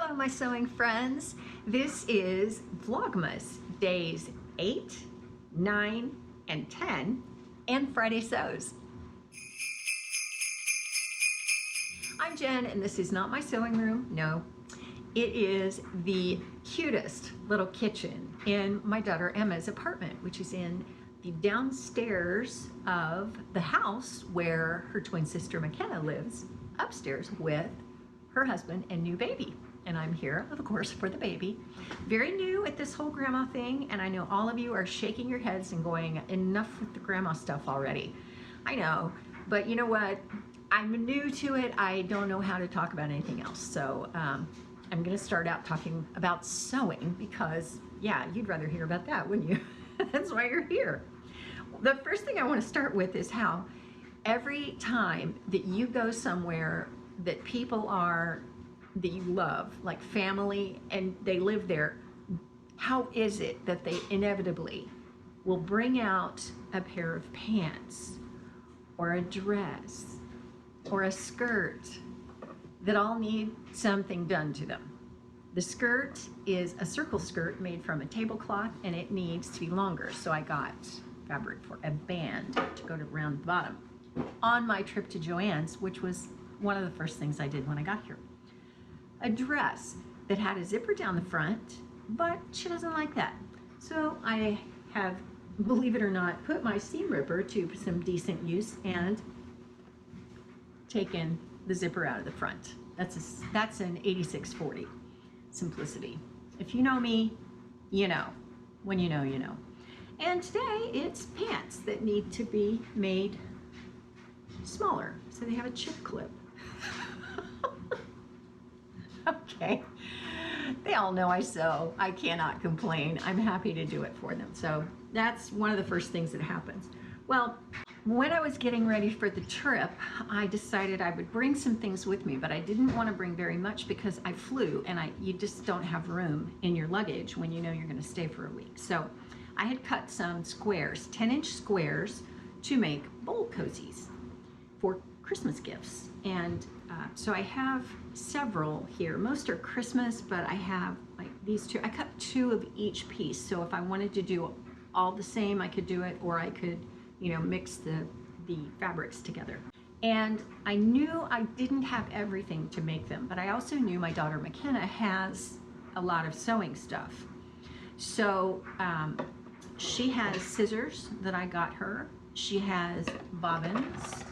Hello, my sewing friends. This is Vlogmas days 8, 9, and 10, and Friday sews. I'm Jen, and this is not my sewing room. No, it is the cutest little kitchen in my daughter Emma's apartment, which is in the downstairs of the house where her twin sister McKenna lives, upstairs with her husband and new baby. And I'm here, of course, for the baby. Very new at this whole grandma thing, and I know all of you are shaking your heads and going, enough with the grandma stuff already. I know, but you know what? I'm new to it. I don't know how to talk about anything else. So I'm gonna start out talking about sewing because, yeah, you'd rather hear about that, wouldn't you? That's why you're here. The first thing I wanna start with is how every time that you go somewhere that people are that you love, like family, and they live there, how is it that they inevitably will bring out a pair of pants or a dress or a skirt that all need something done to them? The skirt is a circle skirt made from a tablecloth, and it needs to be longer, so I got fabric for a band to go around the bottom on my trip to Joann's, which was one of the first things I did when I got here. A dress that had a zipper down the front, but she doesn't like that. So I have, believe it or not, put my seam ripper to some decent use and taken the zipper out of the front. That's an 8640 simplicity. If you know me, you know. When you know, you know. And today it's pants that need to be made smaller, so they have a chip clip. Okay, they all know I sew. I cannot complain. I'm happy to do it for them. So that's one of the first things that happens. Well, when I was getting ready for the trip, I decided I would bring some things with me, but I didn't want to bring very much because I flew, and you just don't have room in your luggage when you know you're going to stay for a week. So I had cut some squares, 10-inch squares, to make bowl cozies for Christmas gifts. And so I have several here. Most are Christmas, but I have like these two. I cut two of each piece. So if I wanted to do all the same, I could do it, or I could, you know, mix the fabrics together. And I knew I didn't have everything to make them, but I also knew my daughter McKenna has a lot of sewing stuff. So she has scissors that I got her. She has bobbins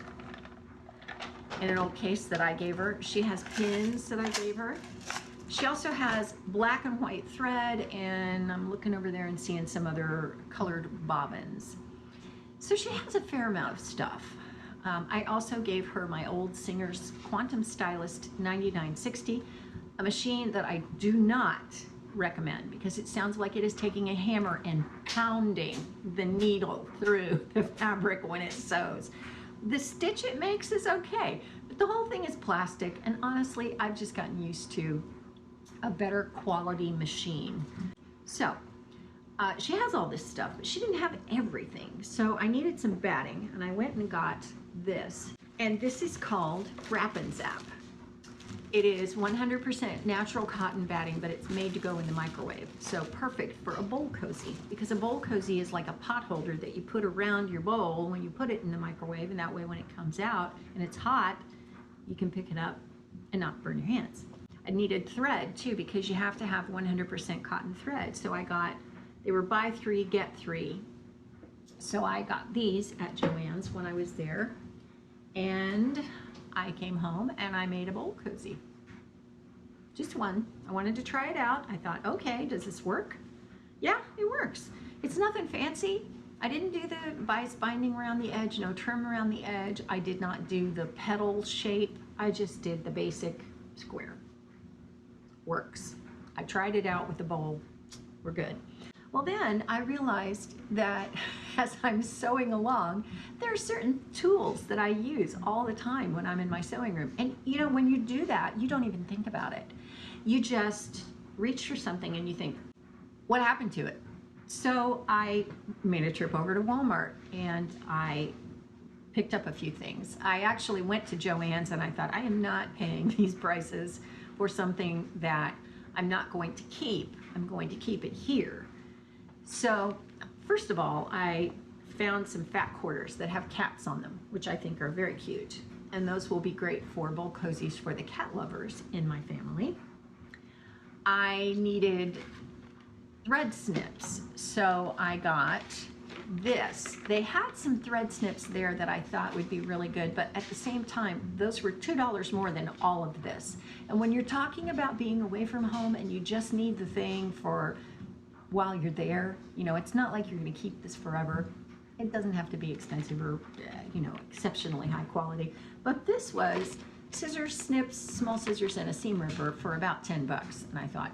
in an old case that I gave her. She has pins that I gave her. She also has black and white thread, and I'm looking over there and seeing some other colored bobbins. So she has a fair amount of stuff. I also gave her my old Singer's Quantum Stylist 9960, a machine that I do not recommend because it sounds like it is taking a hammer and pounding the needle through the fabric when it sews. The stitch it makes is okay, but the whole thing is plastic, and honestly, I've just gotten used to a better quality machine. So she has all this stuff, but she didn't have everything. So I needed some batting, and I went and got this. And this is called Wrap and Zap. It is 100% natural cotton batting, but it's made to go in the microwave. So perfect for a bowl cozy, because a bowl cozy is like a pot holder that you put around your bowl when you put it in the microwave, and that way when it comes out and it's hot, you can pick it up and not burn your hands. I needed thread too, because you have to have 100% cotton thread. So they were buy 3, get 3. So I got these at Joann's when I was there, and I came home and I made a bowl cozy. Just one. I wanted to try it out. I thought, okay, does this work? Yeah, it works. It's nothing fancy. I didn't do the bias binding around the edge, no trim around the edge. I did not do the petal shape. I just did the basic square. Works. I tried it out with the bowl. We're good. Well, then I realized that as I'm sewing along, there are certain tools that I use all the time when I'm in my sewing room. And you know, when you do that, you don't even think about it. You just reach for something and you think, what happened to it? So I made a trip over to Walmart and I picked up a few things. I actually went to Joann's and I thought, I am not paying these prices for something that I'm not going to keep. I'm going to keep it here. So first of all, I found some fat quarters that have cats on them, which I think are very cute. And those will be great for bowl cozies for the cat lovers in my family. I needed thread snips, so I got this. They had some thread snips there that I thought would be really good, but at the same time, those were $2 more than all of this. And when you're talking about being away from home and you just need the thing for while you're there, you know, it's not like you're going to keep this forever. It doesn't have to be expensive or, you know, exceptionally high quality. But this was scissors, snips, small scissors, and a seam ripper for about 10 bucks. And I thought,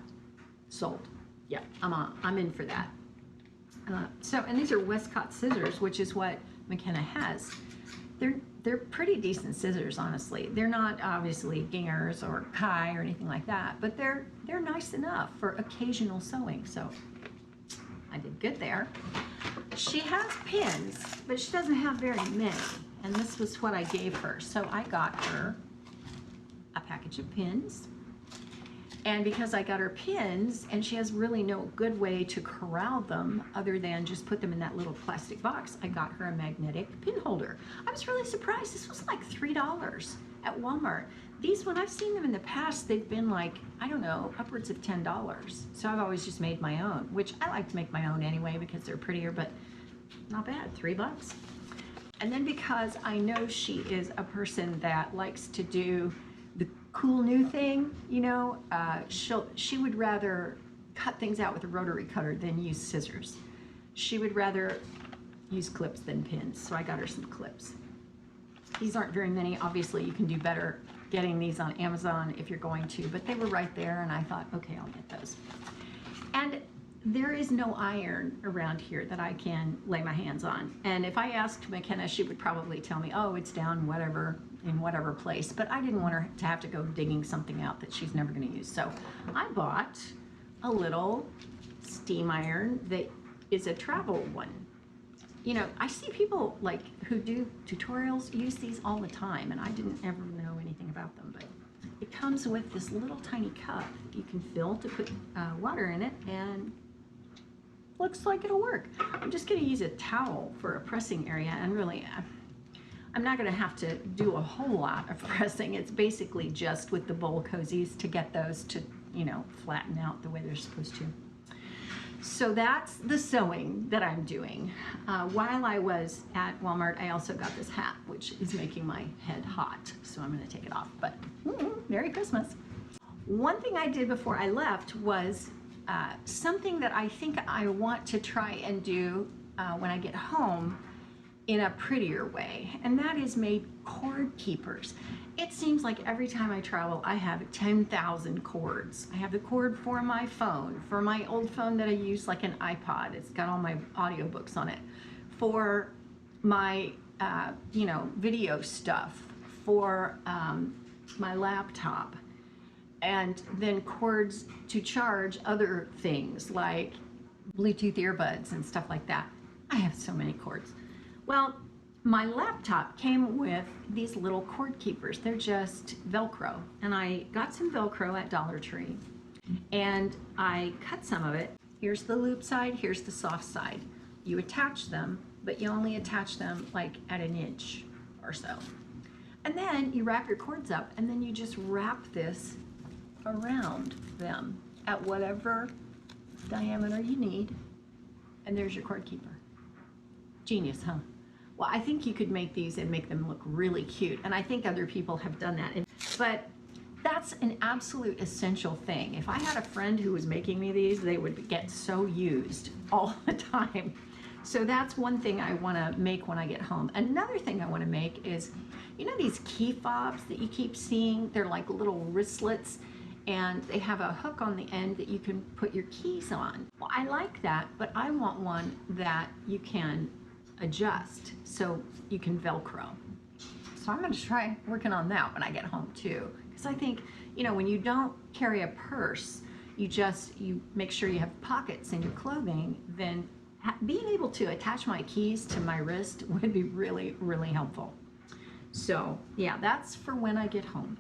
sold. Yeah, I'm in for that. And these are Westcott scissors, which is what McKenna has. They're pretty decent scissors, honestly. They're not obviously Gingers or Kai or anything like that, but they're nice enough for occasional sewing. So I did good there. She has pins, but she doesn't have very many. And this was what I gave her. So I got her a package of pins. And because I got her pins, and she has really no good way to corral them other than just put them in that little plastic box, I got her a magnetic pin holder. I was really surprised. This was like $3 at Walmart. These, when I've seen them in the past, they've been like, I don't know, upwards of $10. So I've always just made my own, which I like to make my own anyway because they're prettier, but not bad, $3. And then because I know she is a person that likes to do the cool new thing, you know, she would rather cut things out with a rotary cutter than use scissors. She would rather use clips than pins, so I got her some clips. These aren't very many. Obviously, you can do better getting these on Amazon if you're going to, but they were right there, and I thought, okay, I'll get those. And there is no iron around here that I can lay my hands on. And if I asked McKenna, she would probably tell me, oh, it's down in whatever place. But I didn't want her to have to go digging something out that she's never going to use. So I bought a little steam iron that is a travel one. You know, I see people like who do tutorials use these all the time, and I didn't ever know anything about them, but it comes with this little tiny cup that you can fill to put water in it, and looks like it'll work. I'm just going to use a towel for a pressing area, and really I'm not going to have to do a whole lot of pressing. It's basically just with the bowl cozies to get those to, you know, flatten out the way they're supposed to. So that's the sewing that I'm doing. While I was at Walmart, I also got this hat, which is making my head hot. So I'm going to take it off, but Merry Christmas. One thing I did before I left was something that I think I want to try and do when I get home in a prettier way, and that is make cord keepers. It seems like every time I travel, I have 10,000 cords. I have the cord for my phone, for my old phone that I use like an iPod. It's got all my audiobooks on it. For my, you know, video stuff, for my laptop, and then cords to charge other things like Bluetooth earbuds and stuff like that. I have so many cords. Well, my laptop came with these little cord keepers. They're just Velcro. And I got some Velcro at Dollar Tree, and I cut some of it. Here's the loop side, here's the soft side. You attach them, but you only attach them like at an inch or so. And then you wrap your cords up, and then you just wrap this around them at whatever diameter you need. And there's your cord keeper. Genius, huh? Well, I think you could make these and make them look really cute, and I think other people have done that. But that's an absolute essential thing. If I had a friend who was making me these, they would get so used all the time. So that's one thing I want to make when I get home. Another thing I want to make is, you know, these key fobs that you keep seeing? They're like little wristlets, and they have a hook on the end that you can put your keys on. Well, I like that, but I want one that you can adjust so you can Velcro. So I'm going to try working on that when I get home too, because I think, you know, when you don't carry a purse, you make sure you have pockets in your clothing, then being able to attach my keys to my wrist would be really, really helpful. So yeah, that's for when I get home.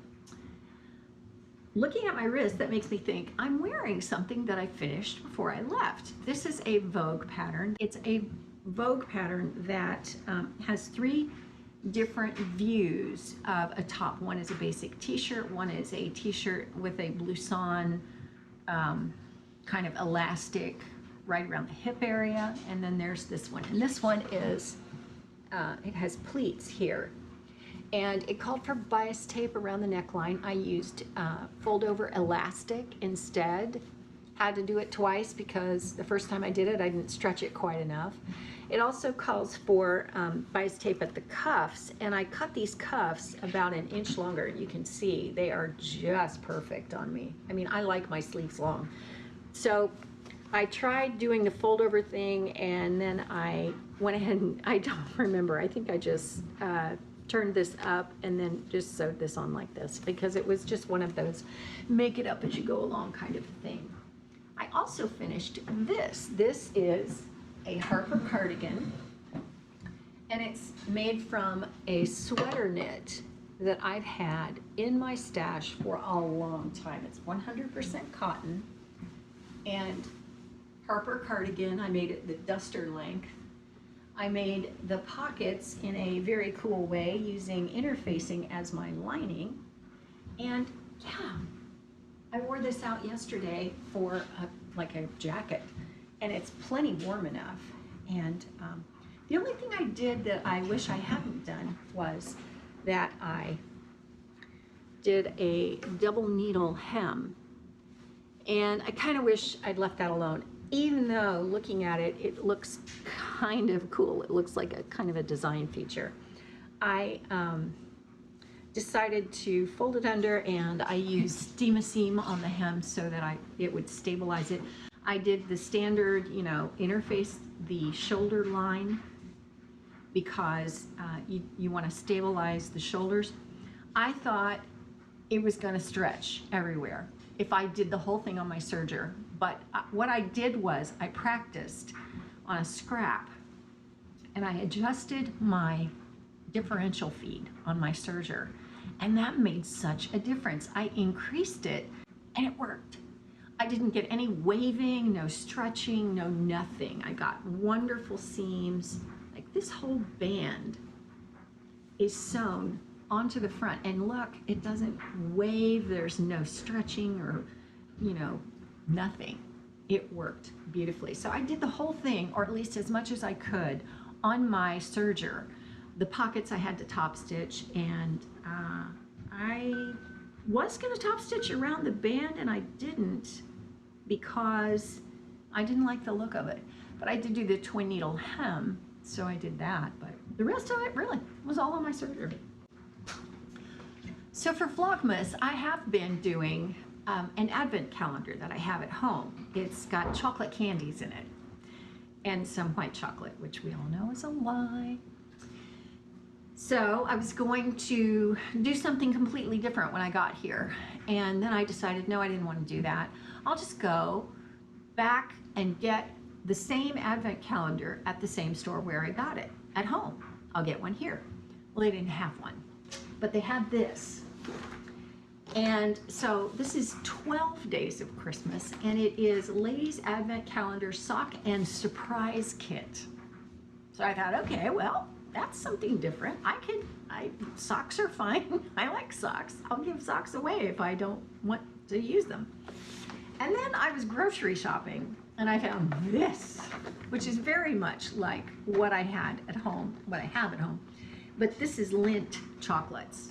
looking at my wrist, that makes me think I'm wearing something that I finished before I left. This is a Vogue pattern. It's a Vogue pattern that has 3 different views of a top. One is a basic t-shirt, one is a t-shirt with a blouson kind of elastic right around the hip area, and then there's this one. And this one is, it has pleats here. And it called for bias tape around the neckline. I used fold over elastic instead. Had to do it twice because the first time I did it, I didn't stretch it quite enough. It also calls for bias tape at the cuffs, and I cut these cuffs about 1 inch longer. You can see they are just perfect on me. I mean, I like my sleeves long. So I tried doing the fold over thing, and then I went ahead and, I don't remember, I think I just turned this up and then just sewed this on like this, because it was just one of those make it up as you go along kind of thing. I also finished this. This is a Harper cardigan, and it's made from a sweater knit that I've had in my stash for a long time. It's 100% cotton, and Harper cardigan. I made it the duster length. I made the pockets in a very cool way using interfacing as my lining, and yeah, I wore this out yesterday for like a jacket, and it's plenty warm enough. And the only thing I did that I wish I hadn't done was that I did a double needle hem, and I kind of wish I'd left that alone, even though looking at it, it looks kind of cool. It looks like a kind of a design feature. I decided to fold it under, and I used steam seam on the hem so that it would stabilize it. I did the standard, you know, interface the shoulder line, because you want to stabilize the shoulders. I thought it was going to stretch everywhere if I did the whole thing on my serger, but what I did was I practiced on a scrap, and I adjusted my differential feed on my serger, and that made such a difference. I increased it, and it worked. I didn't get any waving, no stretching, no nothing. I got wonderful seams. Like, this whole band is sewn onto the front, and look, it doesn't wave. There's no stretching or, you know, nothing. It worked beautifully. So I did the whole thing, or at least as much as I could, on my serger. The pockets I had to top stitch, and I was going to top stitch around the band, and I didn't, because I didn't like the look of it. But I did do the twin needle hem, so I did that. But the rest of it really was all on my serger. So for Vlogmas, I have been doing an advent calendar that I have at home. It's got chocolate candies in it and some white chocolate, which we all know is a lie. So I was going to do something completely different when I got here, and then I decided, no, I didn't want to do that. I'll just go back and get the same advent calendar at the same store where I got it, at home. I'll get one here. Well, they didn't have one, but they had this. And so this is 12 Days of Christmas, and it is Ladies Advent Calendar Sock and Surprise Kit. So I thought, okay, well, that's something different. Socks are fine. I like socks. I'll give socks away if I don't want to use them. And then I was grocery shopping, and I found this, which is very much like what I had at home, what I have at home. But this is Lindt chocolates.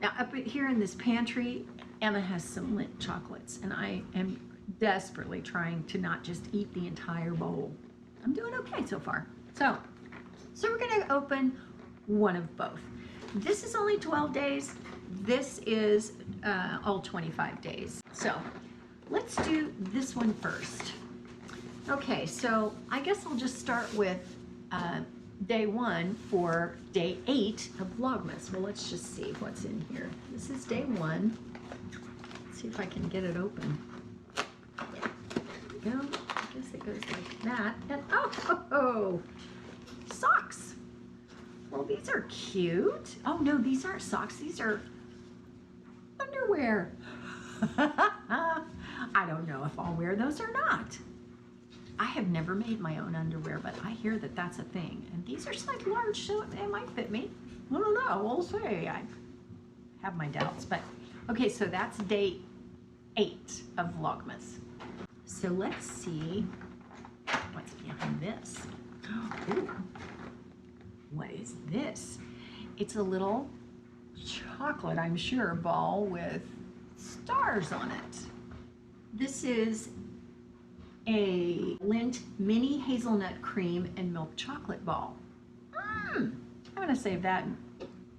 Now, up here in this pantry, Emma has some Lindt chocolates, and I am desperately trying to not just eat the entire bowl. I'm doing okay so far. So we're going to open one of both. This is only 12 days. This is all 25 days. So let's do this one first. Okay, so I guess I'll just start with day 1 for day 8 of Vlogmas. Well, let's just see what's in here. This is day 1. Let's see if I can get it open. There we go. I guess it goes like that. And oh, socks. Well, these are cute. Oh no, these aren't socks. These are underwear. I don't know if I'll wear those or not. I have never made my own underwear, but I hear that that's a thing. And these are size large, so they might fit me. I don't know, we'll see. I have my doubts, but okay, so that's day 8 of Vlogmas. So let's see what's behind this. Ooh, what is this? It's a little chocolate, I'm sure, ball with stars on it. This is a Lindt mini hazelnut cream and milk chocolate ball. I'm gonna save that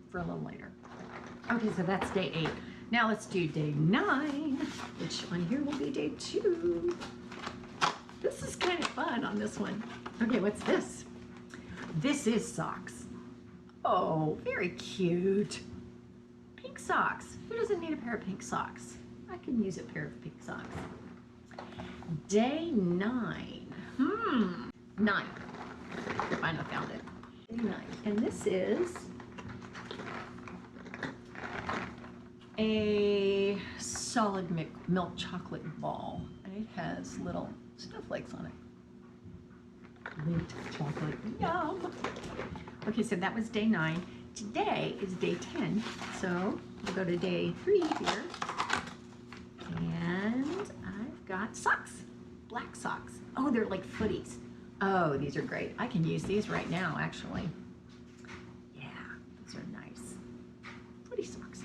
for a little later. Okay, so that's day 8. Now let's do day 9, which on here will be day 2. This is kind of fun on this one. Okay, what's this? This is socks. Oh, very cute. Pink socks. Who doesn't need a pair of pink socks? I can use a pair of pink socks. Day 9. 9. Finally found it. Day 9. And this is a solid milk chocolate ball. And it has little snowflakes on it. Mint chocolate. Yum! Okay, so that was day 9. Today is day 10. So we'll go to day 3 here. And I've got socks. Black socks. Oh, they're like footies. Oh, these are great. I can use these right now, actually. Yeah, these are nice. Footy socks.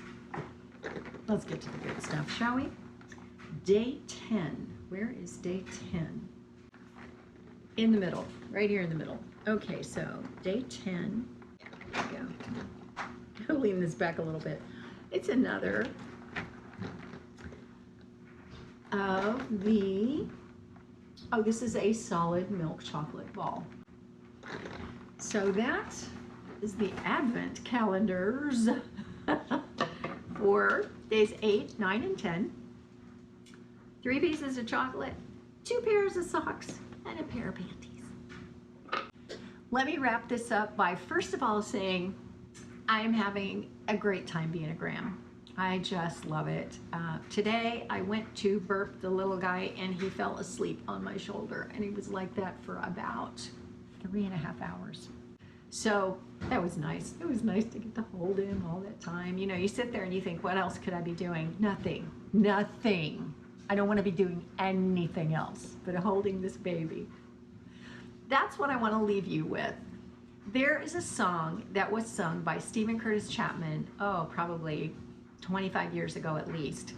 Let's get to the good stuff, shall we? Day 10. Where is day 10? In the middle, right here in the middle. Okay, so day 10. There we go. I'll lean this back a little bit. It's another of the, oh, this is a solid milk chocolate ball. So that is the Advent calendars for days 8, 9, and 10. 3 pieces of chocolate, 2 pairs of socks, and a pair of panties. Let me wrap this up by first of all saying I am having a great time being a gram. I just love it. Today I went to burp the little guy and he fell asleep on my shoulder, and he was like that for about 3.5 hours. So that was nice. It was nice to get to hold him all that time. You know, you sit there and you think, what else could I be doing? Nothing. Nothing. I don't want to be doing anything else but holding this baby. That's what I want to leave you with. There is a song that was sung by Steven Curtis Chapman, oh, probably 25 years ago at least,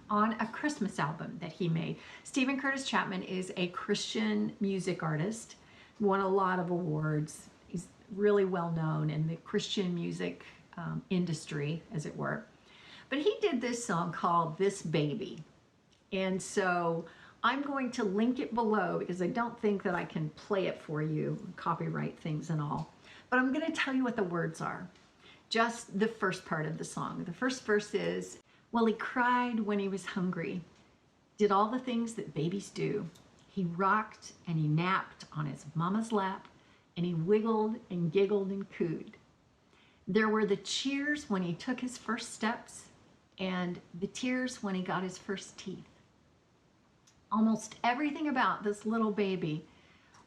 on a Christmas album that he made. Steven Curtis Chapman is a Christian music artist, won a lot of awards. He's really well known in the Christian music industry, as it were. But he did this song called This Baby. And so I'm going to link it below because I don't think that I can play it for you, copyright things and all. But I'm going to tell you what the words are. Just the first part of the song. The first verse is, well, he cried when he was hungry, did all the things that babies do. He rocked and he napped on his mama's lap, and he wiggled and giggled and cooed. There were the cheers when he took his first steps, and the tears when he got his first teeth. Almost everything about this little baby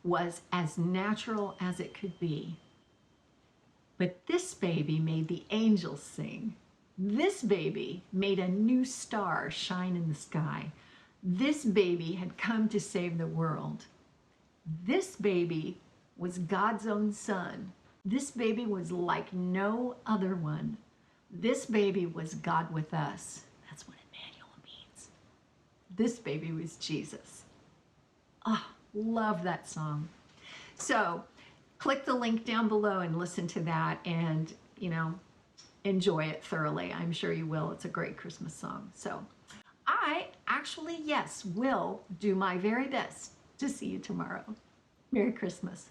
was as natural as it could be. But this baby made the angels sing. This baby made a new star shine in the sky. This baby had come to save the world. This baby was God's own son. This baby was like no other one. This baby was God with us. That's what Emmanuel means. This baby was Jesus. Oh, love that song. So click the link down below and listen to that, and, you know, enjoy it thoroughly. I'm sure you will. It's a great Christmas song. So I actually, yes, will do my very best to see you tomorrow. Merry Christmas.